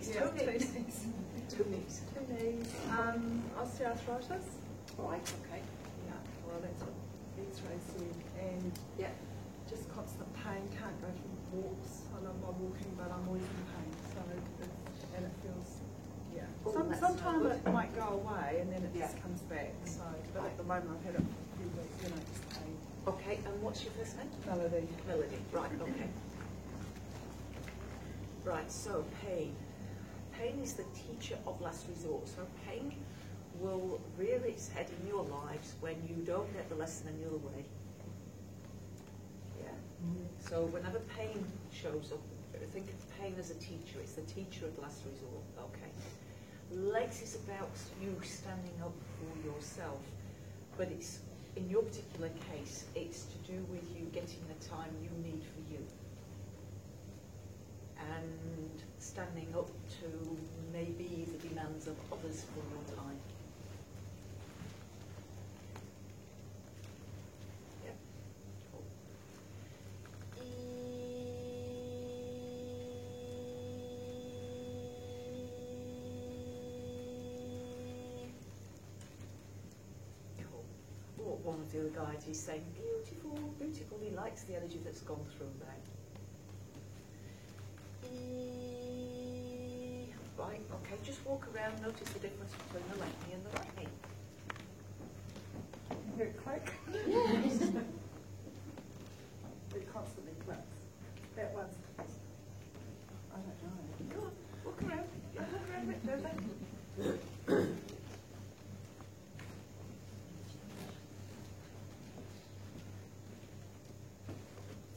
knees, Yeah, two knees. Two knees. Two knees. Osteoarthritis. Right, okay. Yeah, well, that's what X-ray said. And Yeah. just constant pain, can't go for walks. I love my walking, but I'm always in pain. So and it feels, yeah. Oh, that's Sometimes not good. it might go away and then it Yeah. just comes back. So, but at the moment I've had it for a few weeks, just pain. Okay, and what's your first name? Melody. Melody. Right, okay. Right, so pain. Pain is the teacher of last resort. So pain will rear its head in your lives when you don't get the lesson and you're away. Yeah. So whenever pain shows up, think of pain as a teacher. It's the teacher of last resort. Okay. Legs is about you standing up for yourself, but it's in your particular case, it's to do with you getting the time you need for you and standing up to maybe the demands of others for your time. Yeah. Cool. Cool. One of the other guys is saying, beautiful, beautiful. He likes the energy that's gone through there. Right, okay, just walk around, notice the difference between the left knee and the right knee. Hear it click? Yes. It constantly clicks. That one's, I don't know. Go on, walk around. Yeah, walk around it, go back.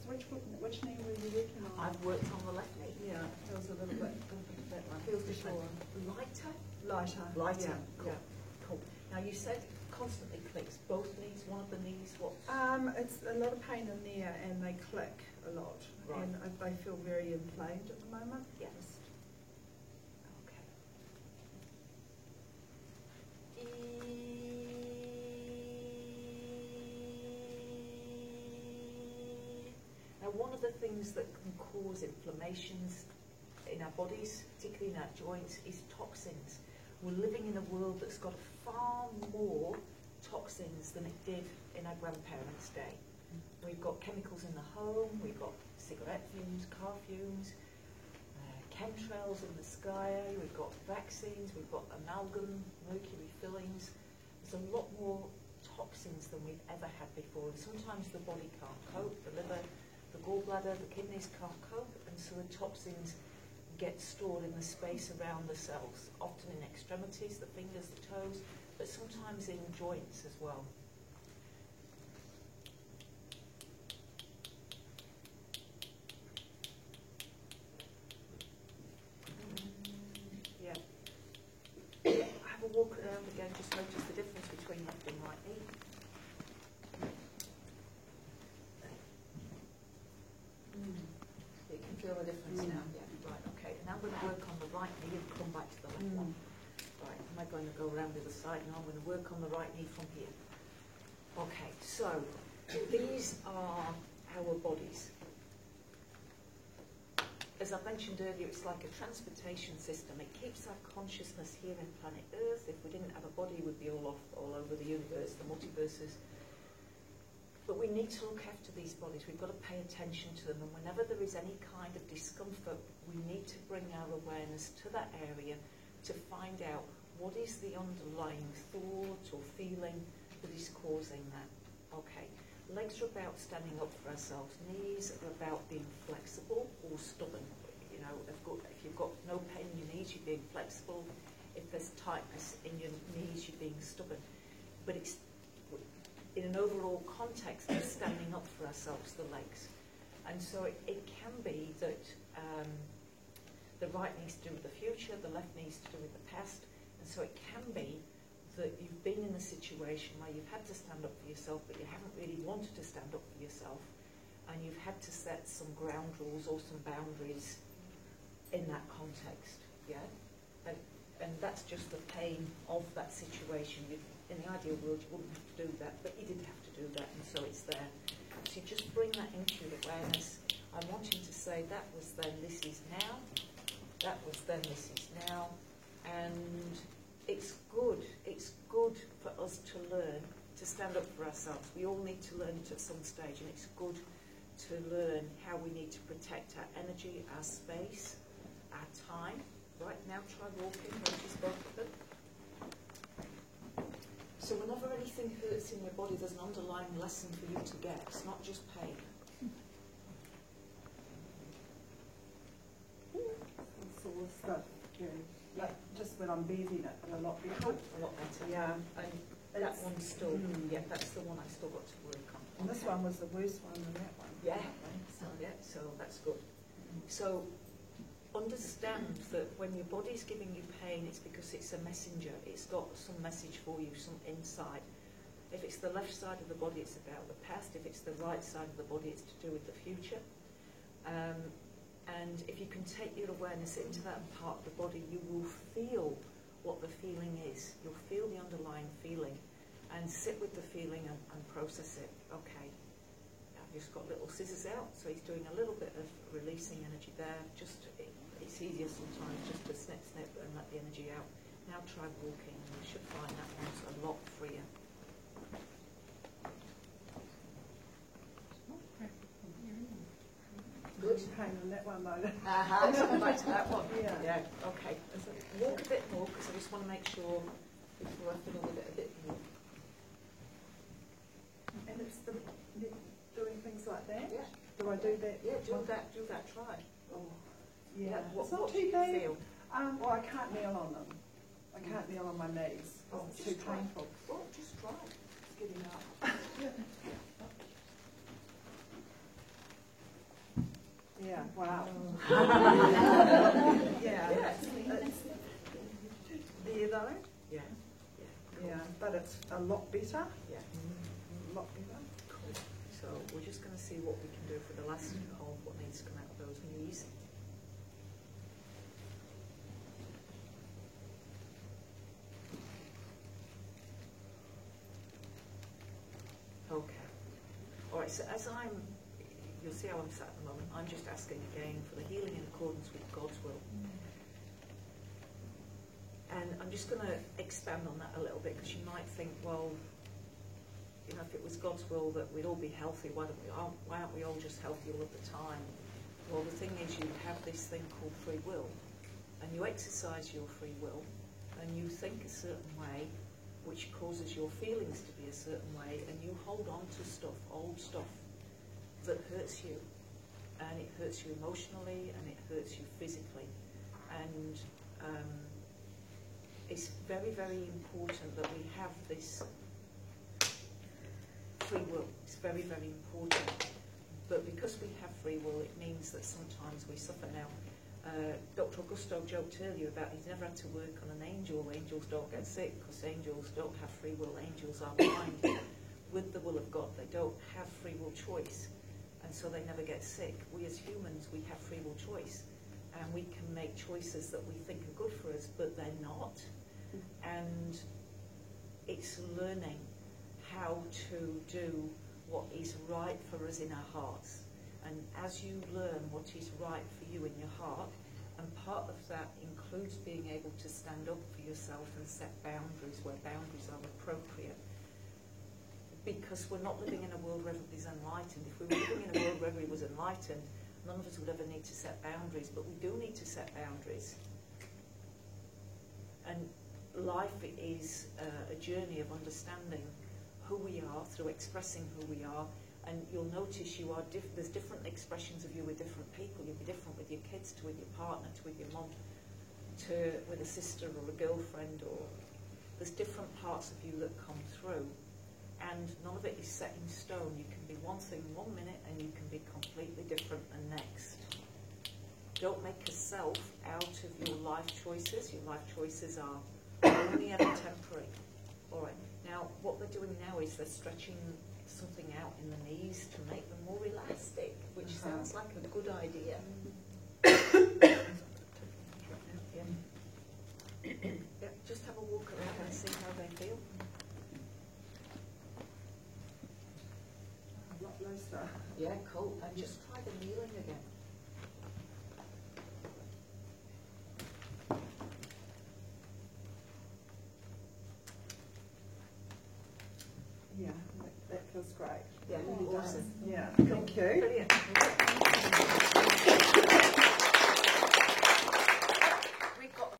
So which knee were you working on? I've worked on the left knee. Yeah, it feels a little bit, that one. Feels for different. sure. Lighter? Lighter. Lighter. Yeah. Cool. Cool. Now you said constantly clicks. Both knees, one of the knees, what? It's a lot of pain in there and they click a lot. Right. And they feel very inflamed at the moment. Yes. Okay. Now one of the things that can cause inflammations in our bodies, particularly in our joints, is toxins. We're living in a world that's got far more toxins than it did in our grandparents' day. We've got chemicals in the home, we've got cigarette fumes, car fumes, chemtrails in the sky, we've got vaccines, we've got amalgam, mercury fillings. There's a lot more toxins than we've ever had before. And sometimes the body can't cope, the liver, the gallbladder, the kidneys can't cope, and so the toxins get stored in the space around the cells, often in extremities, the fingers, the toes, but sometimes in joints as well. Yeah. Have a walk around again, just notice the difference between left and right knee. You can feel the difference now. Yeah. Right, okay. Now I'm going to work on the right knee and come back to the left one. Right, am I going to go around the other side? Now I'm going to work on the right knee from here. Okay, so these are our bodies. As I mentioned earlier, it's like a transportation system. It keeps our consciousness here in planet Earth. If we didn't have a body, we'd be all over the universe, the multiverses. But we need to look after these bodies. We've got to pay attention to them. And whenever there is any kind of discomfort, we need to bring our awareness to that area to find out what is the underlying thought or feeling that is causing that. Okay. Legs are about standing up for ourselves. Knees are about being flexible or stubborn. You know, if you've got no pain in your knees, you're being flexible. If there's tightness in your knees, you're being stubborn. But it's in an overall context of standing up for ourselves, the legs. And so it can be that the right knee's to do with the future, the left knee's to do with the past. And so it can be that you've been in a situation where you've had to stand up for yourself, but you haven't really wanted to stand up for yourself, and you've had to set some ground rules or some boundaries in that context, yeah? And that's just the pain of that situation. In the ideal world, you wouldn't have to do that, but you did have to do that, and so it's there. So you just bring that into your awareness. I'm wanting to say that was then, this is now. That was then, this is now. And it's good for us to learn to stand up for ourselves. We all need to learn it at some stage, and it's good to learn how we need to protect our energy, our space, our time. Right, now try walking, notice both of them. So whenever anything hurts in your body, there's an underlying lesson for you to get. It's not just pain. Sort of stuff, like just when I'm bathing it, a lot better. A lot better. Yeah, And that one's still, yeah, that's the one I still got to work on. and this one was the worst one than that one. Yeah. So, Yeah, so that's good. So understand that when your body's giving you pain, it's because it's a messenger. It's got some message for you, some insight. If it's the left side of the body, it's about the past. If it's the right side of the body, it's to do with the future. And if you can take your awareness into that part of the body, you will feel what the feeling is. You'll feel the underlying feeling and sit with the feeling and process it. Okay, I've just got little scissors out, so he's doing a little bit of releasing energy there. It's easier sometimes just to snip and let the energy out. Now try walking, and you should find that one's a lot freer. good pain on that one though. Something back to that one. Yeah. Okay. Walk a bit more, because I just want to make sure before I fiddle with it a bit more. And it's doing things like that? Yeah. Do I do that? Yeah, do that, try. Oh, yeah. What It's not do too you bad. feel? Well, I can't kneel on them. I can't kneel on my knees. Oh, It's just too try. painful. Well, just try. It's getting up. Yeah, wow. Yeah. There though? Yeah. Yeah, but it's a lot better. Yeah. A lot better. Cool. So we're just going to see what we can do for the last of what needs to come out of those knees. Okay. All right, so you'll see how I'm sat at the moment. I'm just asking again for the healing in accordance with God's will. And I'm just going to expand on that a little bit, because you might think, well, you know, if it was God's will that we'd all be healthy, why aren't we all just healthy all of the time? Well, the thing is, you have this thing called free will, and you exercise your free will, and you think a certain way, which causes your feelings to be a certain way, and you hold on to stuff, old stuff, that hurts you, and it hurts you emotionally, and it hurts you physically. And it's very, very important that we have this free will. It's very, very important. But because we have free will, it means that sometimes we suffer. Now, Dr. Augusto joked earlier about he's never had to work on an angel. Angels don't get sick because angels don't have free will. Angels are blind with the will of God. They don't have free will choice, and so they never get sick. We as humans, we have free will choice, and we can make choices that we think are good for us, but they're not. And it's learning how to do what is right for us in our hearts. And as you learn what is right for you in your heart, and part of that includes being able to stand up for yourself and set boundaries where boundaries are appropriate. Because we're not living in a world where everybody's enlightened. If we were living in a world where everybody was enlightened, none of us would ever need to set boundaries, but we do need to set boundaries. And life is a journey of understanding who we are through expressing who we are. And you'll notice there's different expressions of you with different people. You'll be different with your kids, to with your partner, to with your mum, to with a sister or a girlfriend, or there's different parts of you that come through. And none of it is set in stone. You can be one thing 1 minute and you can be completely different the next. Don't make a self out of your life choices. Your life choices are only ever temporary. All right. Now, what they're doing now is they're stretching something out in the knees to make them more elastic, which sounds like a good idea. Yeah, just have a walk around and see how they feel. A lot looser. Yeah, cool. And just try the kneeling again. Yeah, that feels great. Yeah, It really does. awesome. Yeah, thank you. Brilliant.